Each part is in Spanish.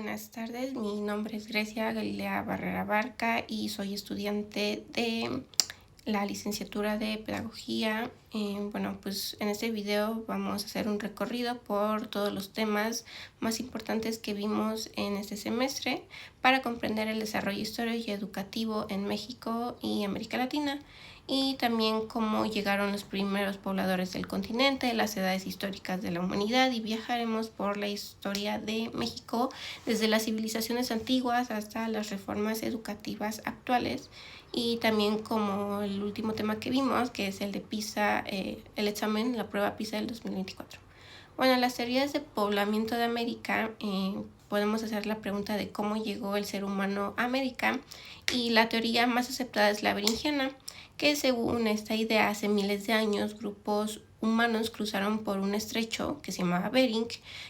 Buenas tardes, mi nombre es Grecia Galilea Barrera Barca y soy estudiante de la licenciatura de Pedagogía. Pues en este video vamos a hacer un recorrido por todos los temas más importantes que vimos en este semestre para comprender el desarrollo histórico y educativo en México y América Latina, y también cómo llegaron los primeros pobladores del continente, las edades históricas de la humanidad, y viajaremos por la historia de México desde las civilizaciones antiguas hasta las reformas educativas actuales, y también como el último tema que vimos, que es el de PISA, el examen, la prueba PISA del 2024. Bueno, las teorías de poblamiento de América, podemos hacer la pregunta de cómo llegó el ser humano a América, y la teoría más aceptada es la beringiana, que según esta idea hace miles de años grupos humanos cruzaron por un estrecho que se llamaba Bering,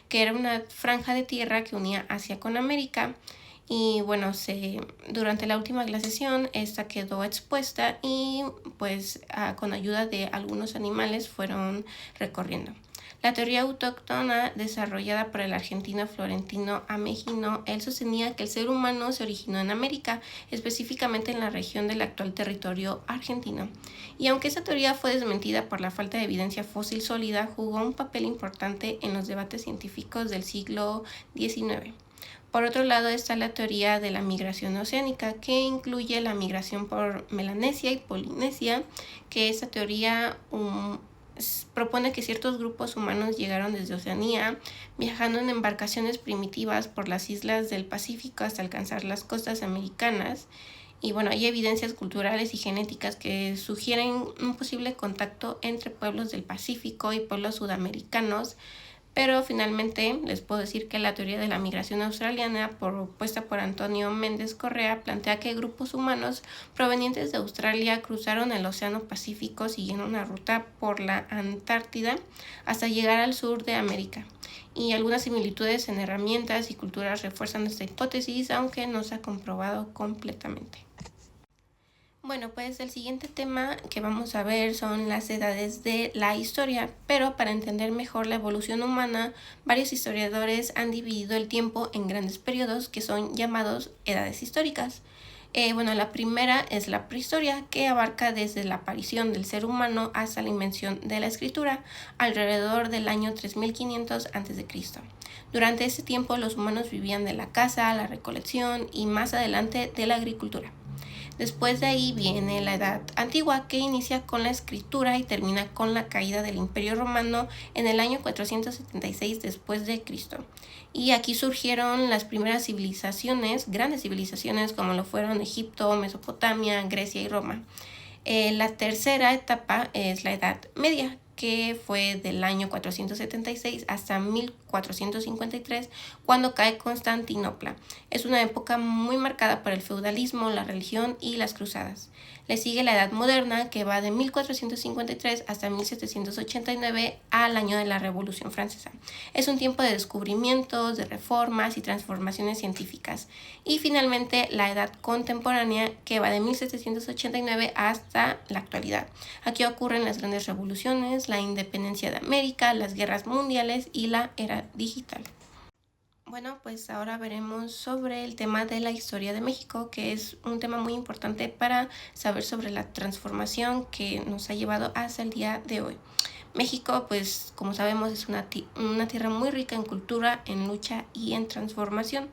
que era una franja de tierra que unía Asia con América. Y bueno, durante la última glaciación esta quedó expuesta y con ayuda de algunos animales fueron recorriendo. La teoría autóctona desarrollada por el argentino Florentino Ameghino, él sostenía que el ser humano se originó en América, específicamente en la región del actual territorio argentino. Y aunque esa teoría fue desmentida por la falta de evidencia fósil sólida, jugó un papel importante en los debates científicos del siglo XIX. Por otro lado está la teoría de la migración oceánica, que incluye la migración por Melanesia y Polinesia, que esta teoría propone que ciertos grupos humanos llegaron desde Oceanía, viajando en embarcaciones primitivas por las islas del Pacífico hasta alcanzar las costas americanas. Y bueno, hay evidencias culturales y genéticas que sugieren un posible contacto entre pueblos del Pacífico y pueblos sudamericanos. Pero finalmente les puedo decir que la teoría de la migración australiana, propuesta por Antonio Méndez Correa, plantea que grupos humanos provenientes de Australia cruzaron el Océano Pacífico siguiendo una ruta por la Antártida hasta llegar al sur de América. Y algunas similitudes en herramientas y culturas refuerzan esta hipótesis, aunque no se ha comprobado completamente. Bueno, pues el siguiente tema que vamos a ver son las edades de la historia, pero para entender mejor la evolución humana, varios historiadores han dividido el tiempo en grandes periodos que son llamados edades históricas. La primera es la prehistoria, que abarca desde la aparición del ser humano hasta la invención de la escritura, alrededor del año 3500 a.C. Durante ese tiempo los humanos vivían de la caza, la recolección y más adelante de la agricultura. Después de ahí viene la Edad Antigua, que inicia con la escritura y termina con la caída del Imperio Romano en el año 476 después de Cristo. Y aquí surgieron las primeras civilizaciones, grandes civilizaciones como lo fueron Egipto, Mesopotamia, Grecia y Roma. La tercera etapa es la Edad Media, que fue del año 476 hasta 1453, cuando cae Constantinopla. Es una época muy marcada por el feudalismo, la religión y las cruzadas. Le sigue la Edad Moderna, que va de 1453 hasta 1789, al año de la Revolución Francesa. Es un tiempo de descubrimientos, de reformas y transformaciones científicas. Y finalmente la Edad Contemporánea, que va de 1789 hasta la actualidad. Aquí ocurren las grandes revoluciones, la independencia de América, las guerras mundiales y la era digital. Bueno, pues ahora veremos sobre el tema de la historia de México, que es un tema muy importante para saber sobre la transformación que nos ha llevado hasta el día de hoy. México, pues como sabemos, es una tierra muy rica en cultura, en lucha y en transformación.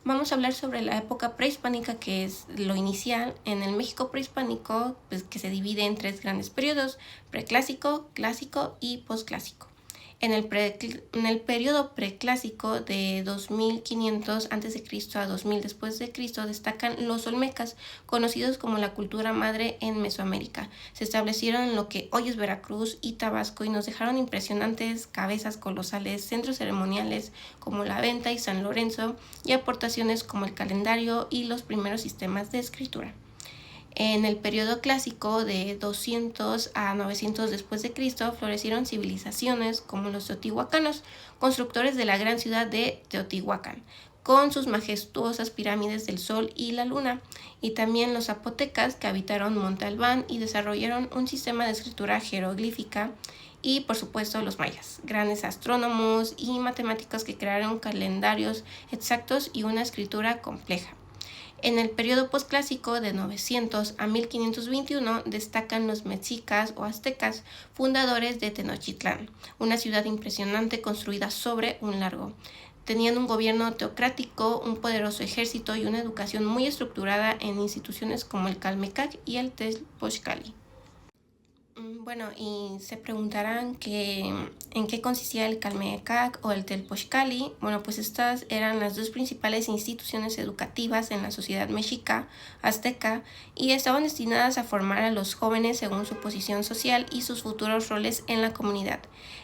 Vamos a hablar sobre la época prehispánica, que es lo inicial. En el México prehispánico, pues que se divide en tres grandes periodos: preclásico, clásico y posclásico. En el periodo preclásico, de 2500 a.C. a 2000 después de Cristo, destacan los olmecas, conocidos como la cultura madre en Mesoamérica. Se establecieron en lo que hoy es Veracruz y Tabasco y nos dejaron impresionantes cabezas colosales, centros ceremoniales como la Venta y San Lorenzo, y aportaciones como el calendario y los primeros sistemas de escritura. En el periodo clásico, de 200 a 900 después de Cristo, florecieron civilizaciones como los teotihuacanos, constructores de la gran ciudad de Teotihuacán, con sus majestuosas pirámides del Sol y la Luna, y también los zapotecas, que habitaron Monte Albán y desarrollaron un sistema de escritura jeroglífica, y por supuesto los mayas, grandes astrónomos y matemáticos que crearon calendarios exactos y una escritura compleja. En el periodo posclásico de 900 a 1521 destacan los mexicas o aztecas, fundadores de Tenochtitlán, una ciudad impresionante construida sobre un lago. Tenían un gobierno teocrático, un poderoso ejército y una educación muy estructurada en instituciones como el Calmecac y el Tezpochcali. Bueno, y se preguntarán en qué consistía el Calmecac o el Tezpochcali. Bueno, pues estas eran las dos principales instituciones educativas en la sociedad mexica, azteca, y estaban destinadas a formar a los jóvenes según su posición social y sus futuros roles en la comunidad.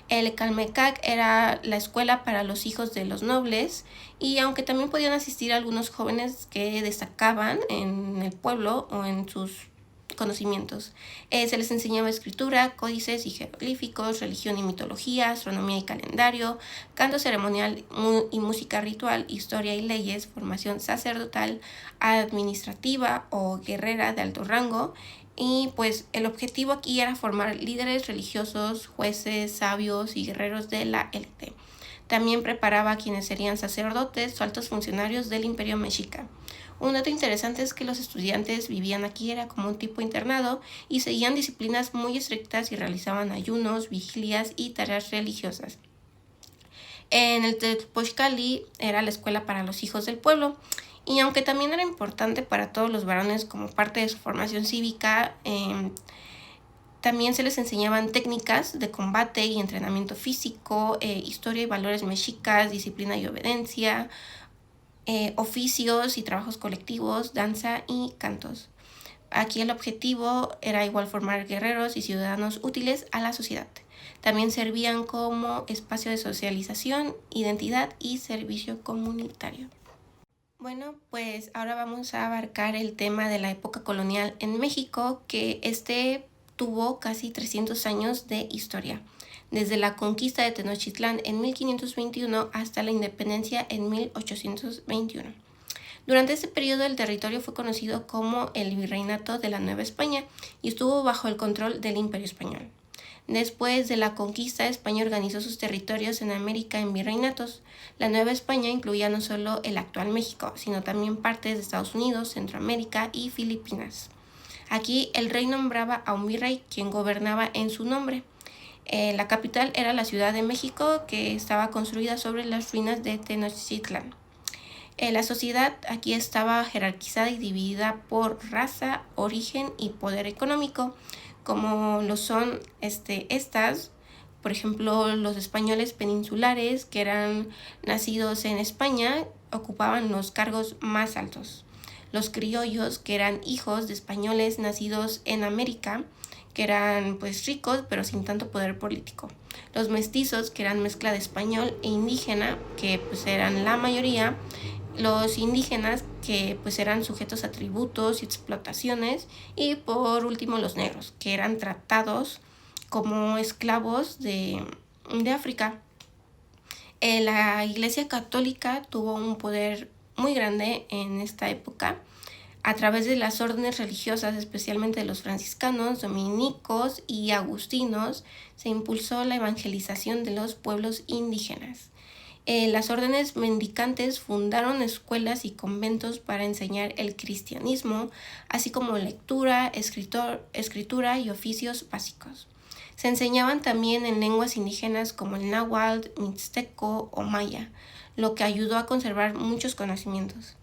El Calmecac era la escuela para los hijos de los nobles, y aunque también podían asistir algunos jóvenes que destacaban en el pueblo o en sus conocimientos. Se les enseñaba escritura, códices y jeroglíficos, religión y mitología, astronomía y calendario, canto ceremonial y música ritual, historia y leyes, formación sacerdotal, administrativa o guerrera de alto rango. Y pues el objetivo aquí era formar líderes religiosos, jueces, sabios y guerreros de la élite. También preparaba a quienes serían sacerdotes o altos funcionarios del Imperio Mexica. Un dato interesante es que los estudiantes vivían aquí, era como un tipo internado, y seguían disciplinas muy estrictas y realizaban ayunos, vigilias y tareas religiosas. En el Tezpochcali era la escuela para los hijos del pueblo, y aunque también era importante para todos los varones como parte de su formación cívica, también se les enseñaban técnicas de combate y entrenamiento físico, historia y valores mexicas, disciplina y obediencia, oficios y trabajos colectivos, danza y cantos. Aquí el objetivo era igual formar guerreros y ciudadanos útiles a la sociedad. También servían como espacio de socialización, identidad y servicio comunitario. Bueno, pues ahora vamos a abarcar el tema de la época colonial en México, que tuvo casi 300 años de historia, desde la conquista de Tenochtitlán en 1521 hasta la independencia en 1821. Durante este periodo el territorio fue conocido como el Virreinato de la Nueva España y estuvo bajo el control del Imperio Español. Después de la conquista, España organizó sus territorios en América en virreinatos. La Nueva España incluía no solo el actual México, sino también partes de Estados Unidos, Centroamérica y Filipinas. Aquí el rey nombraba a un virrey, quien gobernaba en su nombre. La capital era la Ciudad de México, que estaba construida sobre las ruinas de Tenochtitlán. La sociedad aquí estaba jerarquizada y dividida por raza, origen y poder económico, como lo son por ejemplo, los españoles peninsulares, que eran nacidos en España, ocupaban los cargos más altos. Los criollos, que eran hijos de españoles nacidos en América, que eran pues ricos pero sin tanto poder político. Los mestizos, que eran mezcla de español e indígena, que pues eran la mayoría. Los indígenas, que pues eran sujetos a tributos y explotaciones. Y por último los negros, que eran tratados como esclavos de África. La Iglesia Católica tuvo un poder muy grande en esta época a través de las órdenes religiosas, especialmente de los franciscanos, dominicos y agustinos. Se impulsó la evangelización de los pueblos indígenas. Las órdenes mendicantes fundaron escuelas y conventos para enseñar el cristianismo, así como lectura, escritura y oficios básicos. Se enseñaban también en lenguas indígenas como el náhuatl, mixteco o maya, lo que ayudó a conservar muchos conocimientos.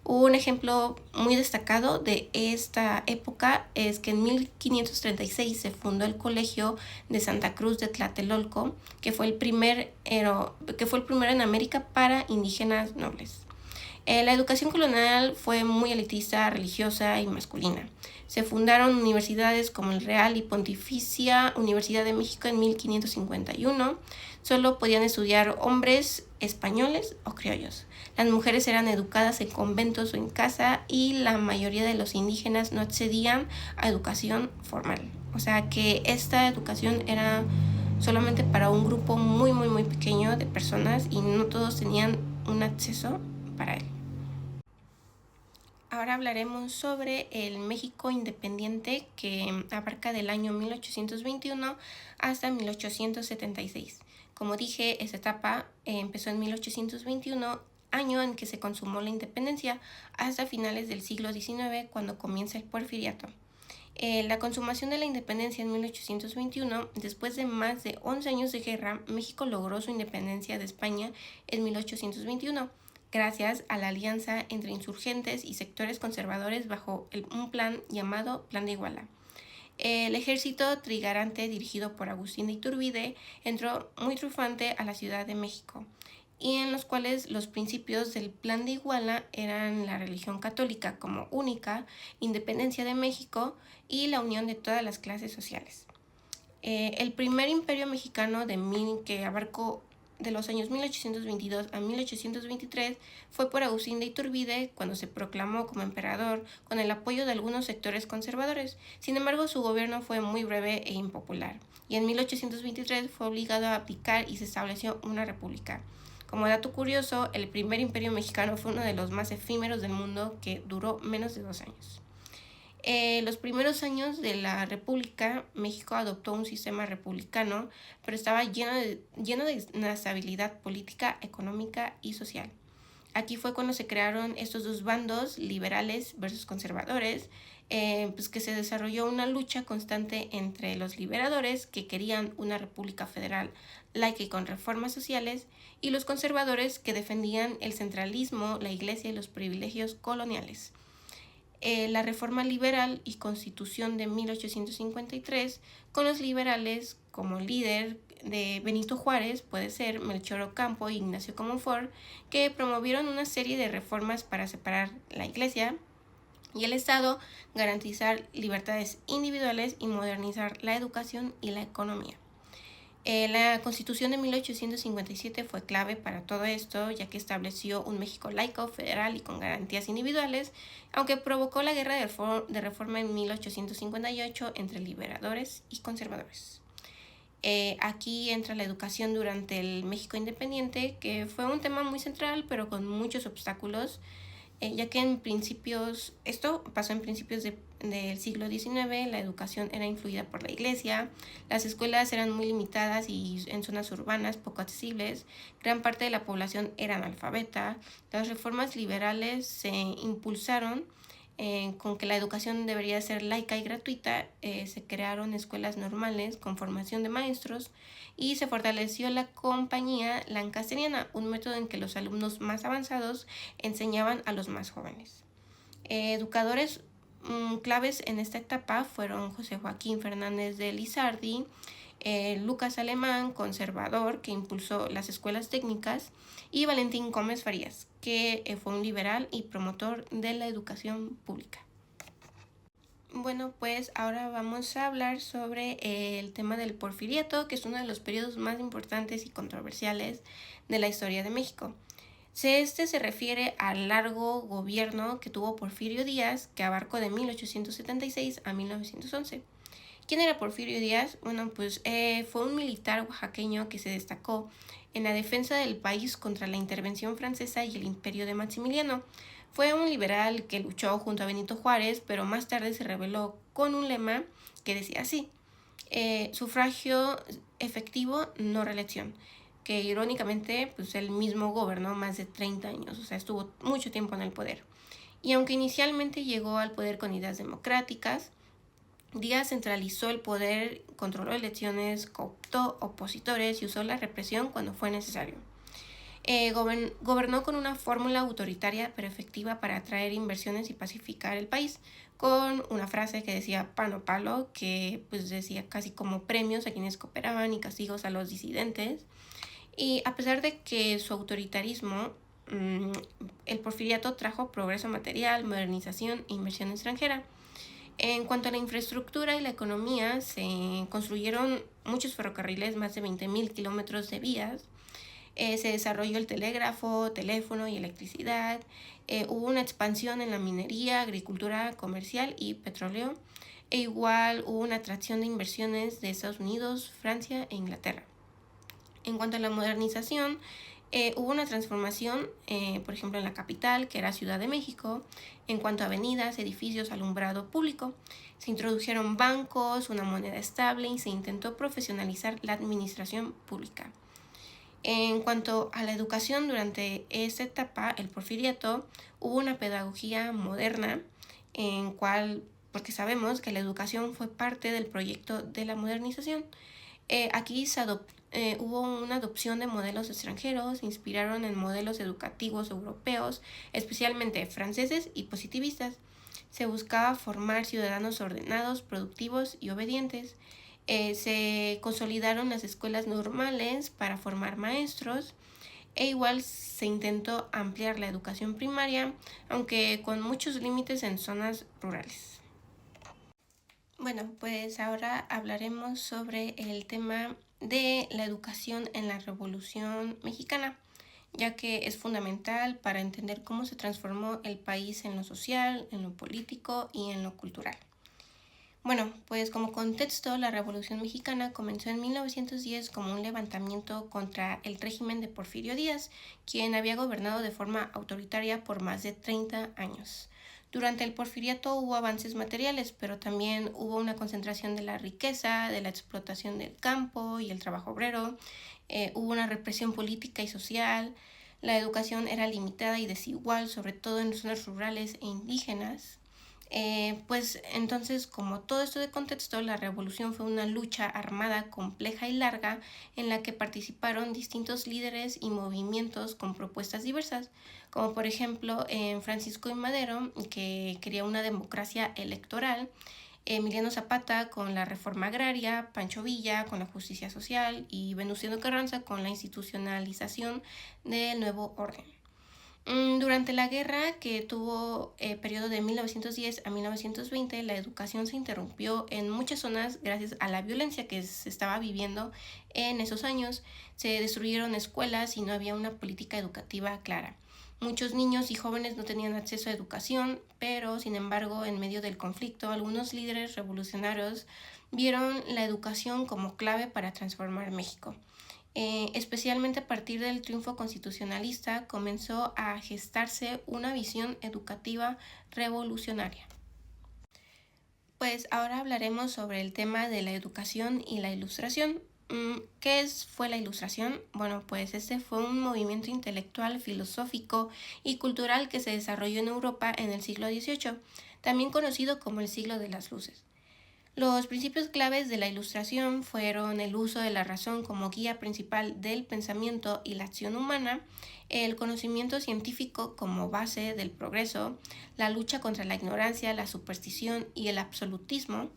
Un ejemplo muy destacado de esta época es que en 1536 se fundó el Colegio de Santa Cruz de Tlatelolco, que fue el primero en América para indígenas nobles. La educación colonial fue muy elitista, religiosa y masculina. Se fundaron universidades como el Real y Pontificia Universidad de México en 1551. Solo podían estudiar hombres españoles o criollos. Las mujeres eran educadas en conventos o en casa, y la mayoría de los indígenas no accedían a educación formal. O sea que esta educación era solamente para un grupo muy pequeño de personas y no todos tenían un acceso para él. ahora hablaremos sobre el México independiente que abarca del año 1821 hasta 1876. Como dije, esta etapa empezó en 1821, año en que se consumó la independencia, hasta finales del siglo XIX, cuando comienza el Porfiriato. La consumación de la independencia en 1821, después de más de 11 años de guerra, México logró su independencia de España en 1821, gracias a la alianza entre insurgentes y sectores conservadores bajo un plan llamado Plan de Iguala. El ejército trigarante dirigido por Agustín de Iturbide entró muy triunfante a la Ciudad de México, y en los cuales los principios del Plan de Iguala eran la religión católica como única, independencia de México y la unión de todas las clases sociales. El primer imperio mexicano que abarcó de los años 1822 a 1823 fue por Agustín de Iturbide, cuando se proclamó como emperador con el apoyo de algunos sectores conservadores. Sin embargo, su gobierno fue muy breve e impopular, y en 1823 fue obligado a abdicar y se estableció una república. Como dato curioso, el primer imperio mexicano fue uno de los más efímeros del mundo, que duró menos de 2 años. Los primeros años de la República, México adoptó un sistema republicano, pero estaba lleno de inestabilidad política, económica y social. Aquí fue cuando se crearon estos dos bandos, liberales versus conservadores, que se desarrolló una lucha constante entre los liberadores, que querían una república federal laica y con reformas sociales, y los conservadores, que defendían el centralismo, la iglesia y los privilegios coloniales. La reforma liberal y constitución de 1853, con los liberales como líder de Benito Juárez, puede ser Melchor Ocampo e Ignacio Comonfort, que promovieron una serie de reformas para separar la iglesia y el Estado, garantizar libertades individuales y modernizar la educación y la economía. La Constitución de 1857 fue clave para todo esto, ya que estableció un México laico, federal y con garantías individuales, aunque provocó la guerra de reforma en 1858 entre liberadores y conservadores. Aquí entra la educación durante el México independiente, que fue un tema muy central, pero con muchos obstáculos, ya que esto pasó en principios del siglo XIX. La educación era influida por la iglesia, las escuelas eran muy limitadas y en zonas urbanas poco accesibles, gran parte de la población era analfabeta. Las reformas liberales se impulsaron con que la educación debería ser laica y gratuita. Se crearon escuelas normales con formación de maestros y se fortaleció la compañía lancasteriana, un método en que los alumnos más avanzados enseñaban a los más jóvenes. Educadores claves en esta etapa fueron José Joaquín Fernández de Lizardi, Lucas Alemán, conservador, que impulsó las escuelas técnicas, y Valentín Gómez Farías, que fue un liberal y promotor de la educación pública. Bueno, pues ahora vamos a hablar sobre el tema del Porfiriato, que es uno de los periodos más importantes y controversiales de la historia de México. Este se refiere al largo gobierno que tuvo Porfirio Díaz, que abarcó de 1876 a 1911. ¿Quién era Porfirio Díaz? Bueno, pues fue un militar oaxaqueño que se destacó en la defensa del país contra la intervención francesa y el imperio de Maximiliano. Fue un liberal que luchó junto a Benito Juárez, pero más tarde se rebeló con un lema que decía así: sufragio efectivo, no reelección, que irónicamente pues él mismo gobernó más de 30 años, o sea, estuvo mucho tiempo en el poder. Y aunque inicialmente llegó al poder con ideas democráticas, Díaz centralizó el poder, controló elecciones, cooptó opositores y usó la represión cuando fue necesario. Gobernó con una fórmula autoritaria pero efectiva para atraer inversiones y pacificar el país, con una frase que decía pan o palo, que pues decía casi como premios a quienes cooperaban y castigos a los disidentes. Y a pesar de que su autoritarismo, el porfiriato trajo progreso material, modernización e inversión extranjera. En cuanto a la infraestructura y la economía, se construyeron muchos ferrocarriles, más de 20,000 kilómetros de vías. Se desarrolló el telégrafo, teléfono y electricidad. Hubo una expansión en la minería, agricultura comercial y petróleo. E igual hubo una atracción de inversiones de Estados Unidos, Francia e Inglaterra. En cuanto a la modernización, Hubo una transformación, por ejemplo, en la capital, que era Ciudad de México, en cuanto a avenidas, edificios, alumbrado público. Se introdujeron bancos, una moneda estable y se intentó profesionalizar la administración pública. En cuanto a la educación, durante esta etapa, el porfiriato, hubo una pedagogía moderna en cual, porque sabemos que la educación fue parte del proyecto de la modernización. Aquí hubo una adopción de modelos extranjeros, se inspiraron en modelos educativos europeos, especialmente franceses y positivistas. Se buscaba formar ciudadanos ordenados, productivos y obedientes. Se consolidaron las escuelas normales para formar maestros e igual se intentó ampliar la educación primaria, aunque con muchos límites en zonas rurales. Bueno, pues ahora hablaremos sobre el tema de la educación en la Revolución Mexicana, ya que es fundamental para entender cómo se transformó el país en lo social, en lo político y en lo cultural. Bueno, pues como contexto, la Revolución Mexicana comenzó en 1910 como un levantamiento contra el régimen de Porfirio Díaz, quien había gobernado de forma autoritaria por más de 30 años. Durante el porfiriato hubo avances materiales, pero también hubo una concentración de la riqueza, de la explotación del campo y el trabajo obrero, hubo una represión política y social, la educación era limitada y desigual, sobre todo en zonas rurales e indígenas. Pues entonces, como todo esto de contexto, la revolución fue una lucha armada compleja y larga en la que participaron distintos líderes y movimientos con propuestas diversas, como por ejemplo Francisco I. Madero, que quería una democracia electoral, Emiliano Zapata con la reforma agraria, Pancho Villa con la justicia social y Venustiano Carranza con la institucionalización del nuevo orden. Durante la guerra, que tuvo periodo de 1910 a 1920, la educación se interrumpió en muchas zonas gracias a la violencia que se estaba viviendo en esos años. Se destruyeron escuelas y no había una política educativa clara. Muchos niños y jóvenes no tenían acceso a educación, pero sin embargo, en medio del conflicto, algunos líderes revolucionarios vieron la educación como clave para transformar México. Especialmente a partir del triunfo constitucionalista, comenzó a gestarse una visión educativa revolucionaria. Pues ahora hablaremos sobre el tema de la educación y la ilustración. ¿Fue la ilustración? Bueno, pues este fue un movimiento intelectual, filosófico y cultural que se desarrolló en Europa en el siglo XVIII, también conocido como el siglo de las luces. Los principios claves de la Ilustración fueron el uso de la razón como guía principal del pensamiento y la acción humana, el conocimiento científico como base del progreso, la lucha contra la ignorancia, la superstición y el absolutismo,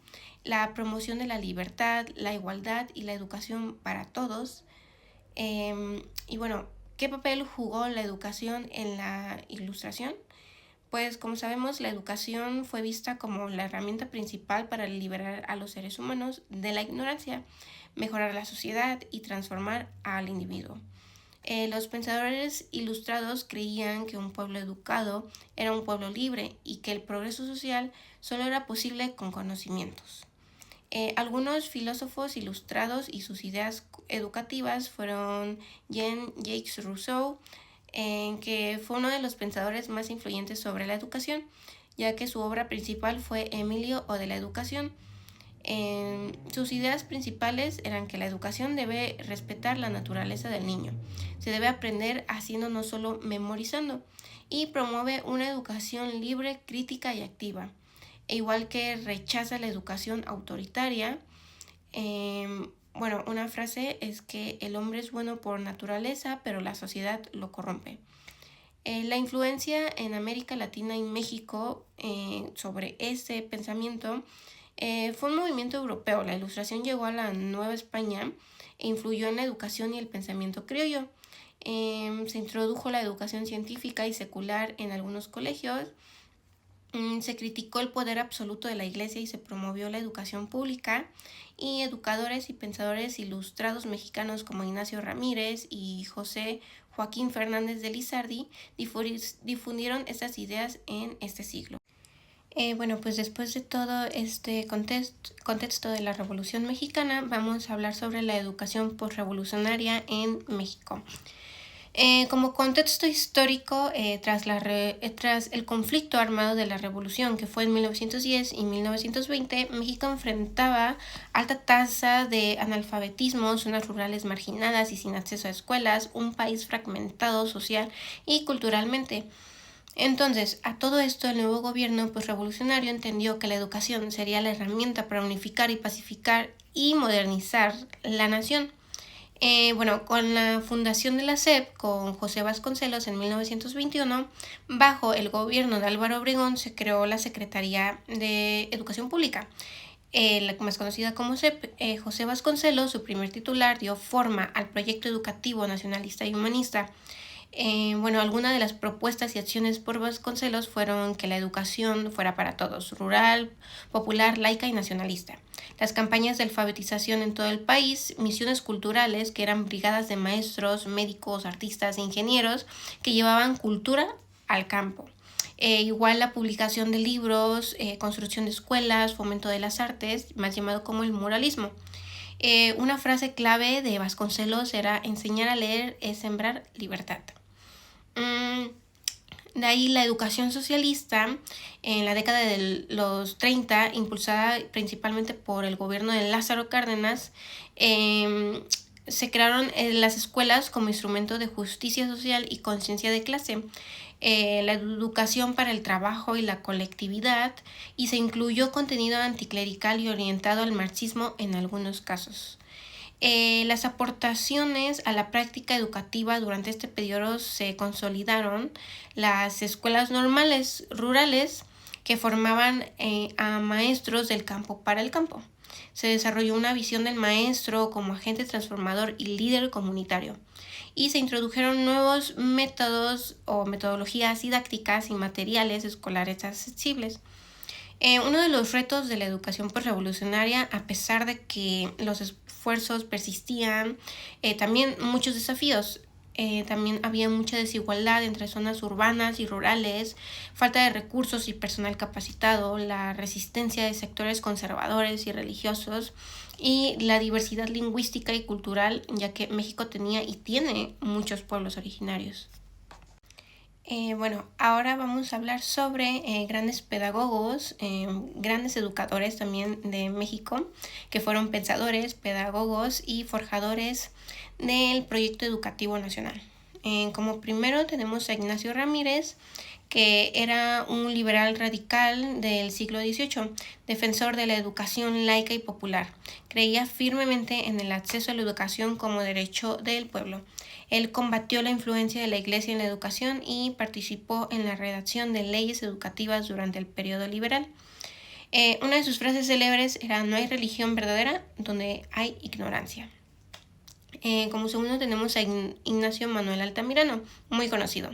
la promoción de la libertad, la igualdad y la educación para todos. Y bueno, ¿qué papel jugó la educación en la Ilustración? Pues como sabemos, la educación fue vista como la herramienta principal para liberar a los seres humanos de la ignorancia, mejorar la sociedad y transformar al individuo. Los pensadores ilustrados creían que un pueblo educado era un pueblo libre y que el progreso social solo era posible con conocimientos. Algunos filósofos ilustrados y sus ideas educativas fueron Jean-Jacques Rousseau, que fue uno de los pensadores más influyentes sobre la educación, ya que su obra principal fue Emilio o de la educación. Sus ideas principales eran que la educación debe respetar la naturaleza del niño, se debe aprender haciendo, no solo memorizando, y promueve una educación libre, crítica y activa, e igual que rechaza la educación autoritaria. Bueno, una frase es que el hombre es bueno por naturaleza, pero la sociedad lo corrompe. La influencia en América Latina y México sobre ese pensamiento fue un movimiento europeo. La Ilustración llegó a la Nueva España e influyó en la educación y el pensamiento criollo. Se introdujo la educación científica y secular en algunos colegios. Se criticó el poder absoluto de la Iglesia y se promovió la educación pública, y educadores y pensadores ilustrados mexicanos como Ignacio Ramírez y José Joaquín Fernández de Lizardi difundieron estas ideas en este siglo. Bueno, pues después de todo este contexto de la Revolución Mexicana, vamos a hablar sobre la educación posrevolucionaria en México. Como contexto histórico, tras el conflicto armado de la Revolución, que fue en 1910 y 1920, México enfrentaba alta tasa de analfabetismo, zonas rurales marginadas y sin acceso a escuelas, un país fragmentado social y culturalmente. Entonces, a todo esto, el nuevo gobierno revolucionario entendió que la educación sería la herramienta para unificar y pacificar y modernizar la nación. Con la fundación de la SEP con José Vasconcelos en 1921, bajo el gobierno de Álvaro Obregón se creó la Secretaría de Educación Pública, la más conocida como SEP. José Vasconcelos, su primer titular, dio forma al proyecto educativo nacionalista y humanista. Algunas de las propuestas y acciones por Vasconcelos fueron que la educación fuera para todos, rural, popular, laica y nacionalista. Las campañas de alfabetización en todo el país, misiones culturales, que eran brigadas de maestros, médicos, artistas e ingenieros que llevaban cultura al campo. Igual la publicación de libros, construcción de escuelas, fomento de las artes, más llamado como el muralismo. Una frase clave de Vasconcelos era: enseñar a leer es sembrar libertad. De ahí la educación socialista en la década de los 30, impulsada principalmente por el gobierno de Lázaro Cárdenas, se crearon las escuelas como instrumento de justicia social y conciencia de clase, la educación para el trabajo y la colectividad, y se incluyó contenido anticlerical y orientado al marxismo en algunos casos. Las aportaciones a la práctica educativa durante este periodo se consolidaron las escuelas normales rurales que formaban a maestros del campo para el campo. Se desarrolló una visión del maestro como agente transformador y líder comunitario, y se introdujeron nuevos métodos o metodologías didácticas y materiales escolares accesibles. Uno de los retos de la educación revolucionaria, a pesar de que los esfuerzos persistían, también muchos desafíos. También había mucha desigualdad entre zonas urbanas y rurales, falta de recursos y personal capacitado, la resistencia de sectores conservadores y religiosos, y la diversidad lingüística y cultural, ya que México tenía y tiene muchos pueblos originarios. Ahora vamos a hablar sobre grandes pedagogos, grandes educadores también de México, que fueron pensadores, pedagogos y forjadores del proyecto educativo nacional. Como primero tenemos a Ignacio Ramírez, que era un liberal radical del siglo XVIII, defensor de la educación laica y popular. Creía firmemente en el acceso a la educación como derecho del pueblo. Él combatió la influencia de la Iglesia en la educación y participó en la redacción de leyes educativas durante el periodo liberal. Una de sus frases célebres era: no hay religión verdadera donde hay ignorancia. Como segundo tenemos a Ignacio Manuel Altamirano, muy conocido.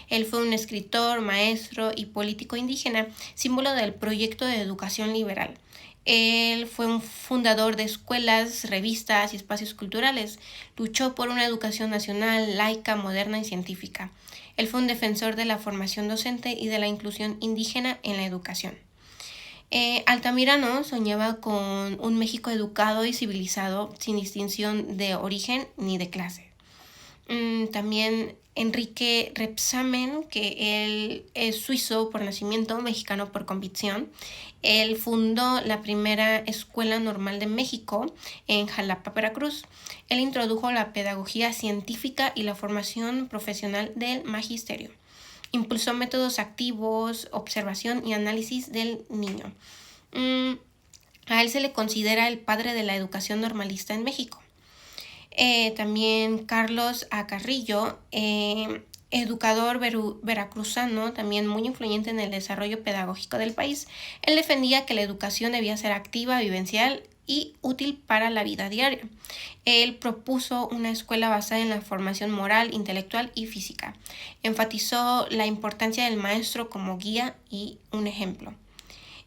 Él fue un escritor, maestro y político indígena, símbolo del proyecto de educación liberal. Él fue un fundador de escuelas, revistas y espacios culturales. Luchó por una educación nacional, laica, moderna y científica. Él fue un defensor de la formación docente y de la inclusión indígena en la educación. Altamirano soñaba con un México educado y civilizado, sin distinción de origen ni de clase. También Enrique Rebsamen, que él es suizo por nacimiento, mexicano por convicción. Él fundó la primera escuela normal de México en Jalapa, Veracruz. Él introdujo la pedagogía científica y la formación profesional del magisterio. Impulsó métodos activos, observación y análisis del niño. A él se le considera el padre de la educación normalista en México. También Carlos A. Carrillo, educador veracruzano, también muy influyente en el desarrollo pedagógico del país. Él defendía que la educación debía ser activa, vivencial y útil para la vida diaria. Él propuso una escuela basada en la formación moral, intelectual y física. Enfatizó la importancia del maestro como guía y un ejemplo.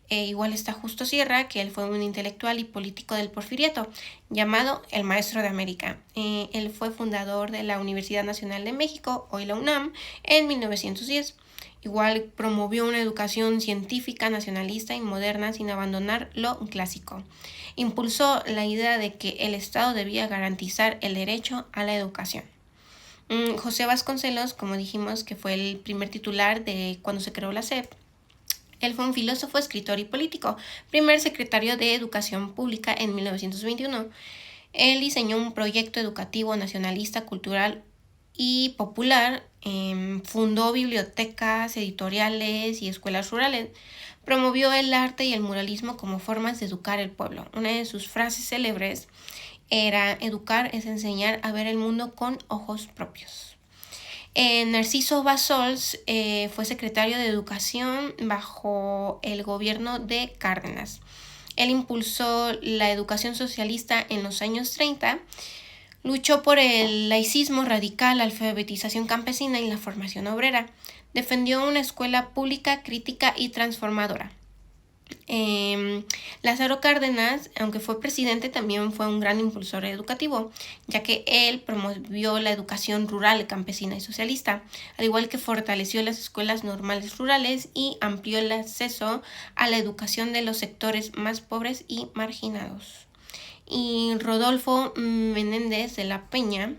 Igual está Justo Sierra, que él fue un intelectual y político del Porfiriato, llamado el Maestro de América. Él fue fundador de la Universidad Nacional de México, hoy la UNAM, en 1910. Igual promovió una educación científica, nacionalista y moderna sin abandonar lo clásico. Impulsó la idea de que el Estado debía garantizar el derecho a la educación. José Vasconcelos, como dijimos, que fue el primer titular de cuando se creó la SEP. Él fue un filósofo, escritor y político, primer secretario de Educación Pública en 1921. Él diseñó un proyecto educativo nacionalista, cultural y popular, fundó bibliotecas, editoriales y escuelas rurales, promovió el arte y el muralismo como formas de educar al pueblo. Una de sus frases célebres era: educar es enseñar a ver el mundo con ojos propios. Narciso Bassols fue secretario de Educación bajo el gobierno de Cárdenas. Él impulsó la educación socialista en los años 30, luchó por el laicismo radical, la alfabetización campesina y la formación obrera. Defendió una escuela pública, crítica y transformadora. Lázaro Cárdenas, aunque fue presidente, también fue un gran impulsor educativo, ya que él promovió la educación rural, campesina y socialista, al igual que fortaleció las escuelas normales rurales y amplió el acceso a la educación de los sectores más pobres y marginados. Y Rodolfo Menéndez de la Peña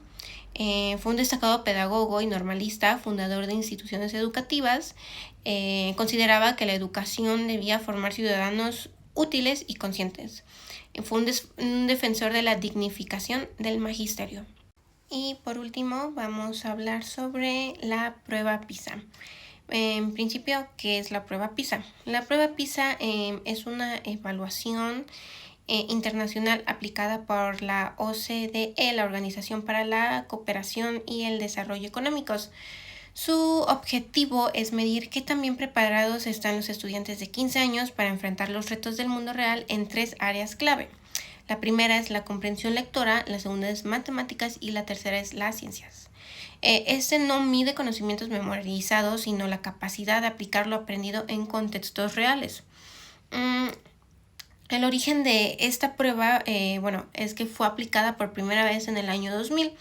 fue un destacado pedagogo y normalista, fundador de instituciones educativas. Consideraba que la educación debía formar ciudadanos útiles y conscientes. Fue un defensor de la dignificación del magisterio. Y por último vamos a hablar sobre la prueba PISA. En principio, ¿qué es la prueba PISA? La prueba PISA es una evaluación internacional aplicada por la OCDE, la Organización para la Cooperación y el Desarrollo Económicos. Su objetivo es medir qué tan bien preparados están los estudiantes de 15 años para enfrentar los retos del mundo real en 3 áreas clave. La primera es la comprensión lectora, la segunda es matemáticas y la tercera es las ciencias. Este no mide conocimientos memorizados, sino la capacidad de aplicar lo aprendido en contextos reales. El origen de esta prueba, es que fue aplicada por primera vez en el año 2000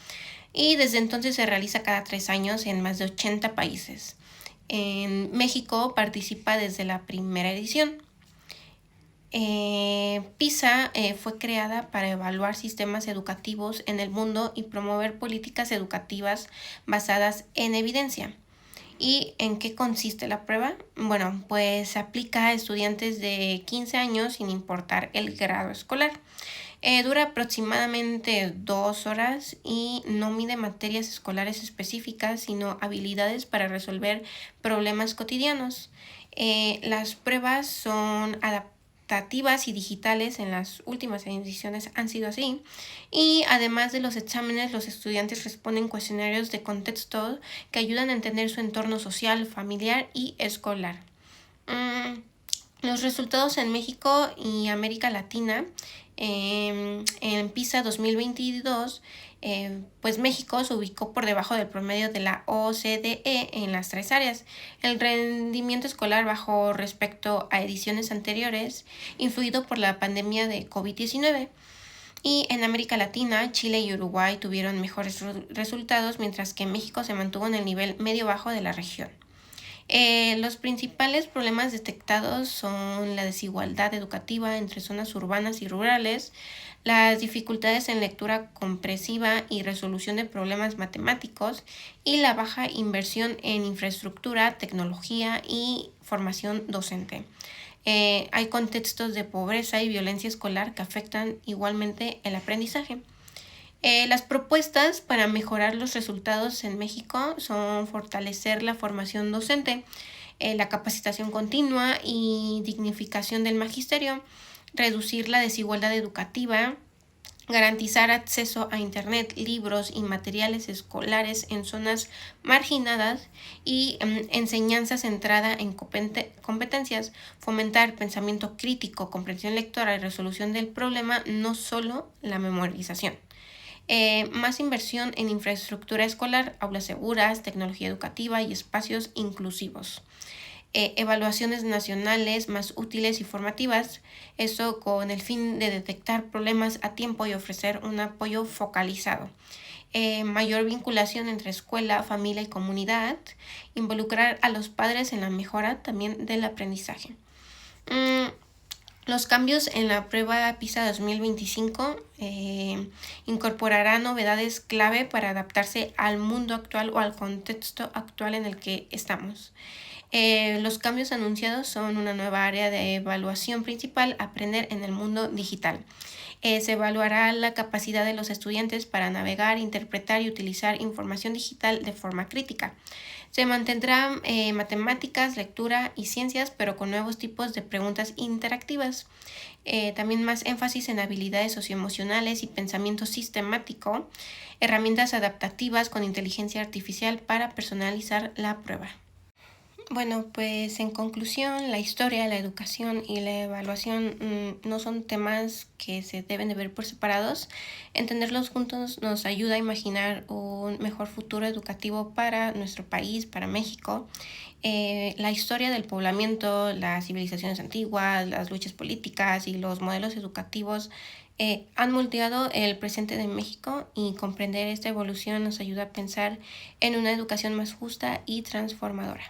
y desde entonces se realiza cada 3 años en más de 80 países. En México participa desde la primera edición. PISA fue creada para evaluar sistemas educativos en el mundo y promover políticas educativas basadas en evidencia. ¿Y en qué consiste la prueba? Bueno, pues se aplica a estudiantes de 15 años sin importar el grado escolar. Dura aproximadamente 2 horas y no mide materias escolares específicas, sino habilidades para resolver problemas cotidianos. Las pruebas son adaptativas y digitales, en las últimas ediciones han sido así, y además de los exámenes, los estudiantes responden cuestionarios de contexto que ayudan a entender su entorno social, familiar y escolar. Los resultados en México y América Latina. En PISA 2022, pues México se ubicó por debajo del promedio de la OCDE en las 3 áreas. El rendimiento escolar bajó respecto a ediciones anteriores, influido por la pandemia de COVID-19. Y en América Latina, Chile y Uruguay tuvieron mejores resultados, mientras que México se mantuvo en el nivel medio-bajo de la región. Los principales problemas detectados son la desigualdad educativa entre zonas urbanas y rurales, las dificultades en lectura comprensiva y resolución de problemas matemáticos y la baja inversión en infraestructura, tecnología y formación docente. Hay contextos de pobreza y violencia escolar que afectan igualmente el aprendizaje. Las propuestas para mejorar los resultados en México son fortalecer la formación docente, la capacitación continua y dignificación del magisterio, reducir la desigualdad educativa, garantizar acceso a Internet, libros y materiales escolares en zonas marginadas y enseñanza centrada en competencias, fomentar pensamiento crítico, comprensión lectora y resolución del problema, no solo la memorización. Más inversión en infraestructura escolar, aulas seguras, tecnología educativa y espacios inclusivos. Evaluaciones nacionales más útiles y formativas, eso con el fin de detectar problemas a tiempo y ofrecer un apoyo focalizado. Mayor vinculación entre escuela, familia y comunidad, involucrar a los padres en la mejora también del aprendizaje. Los cambios en la prueba PISA 2025 incorporarán novedades clave para adaptarse al mundo actual o al contexto actual en el que estamos. Los cambios anunciados son una nueva área de evaluación principal, aprender en el mundo digital. Se evaluará la capacidad de los estudiantes para navegar, interpretar y utilizar información digital de forma crítica. Se mantendrán matemáticas, lectura y ciencias, pero con nuevos tipos de preguntas interactivas. También más énfasis en habilidades socioemocionales y pensamiento sistemático, herramientas adaptativas con inteligencia artificial para personalizar la prueba. Bueno, pues en conclusión, la historia, la educación y la evaluación no son temas que se deben de ver por separados. Entenderlos juntos nos ayuda a imaginar un mejor futuro educativo para nuestro país, para México. La historia del poblamiento, las civilizaciones antiguas, las luchas políticas y los modelos educativos han moldeado el presente de México, y comprender esta evolución nos ayuda a pensar en una educación más justa y transformadora.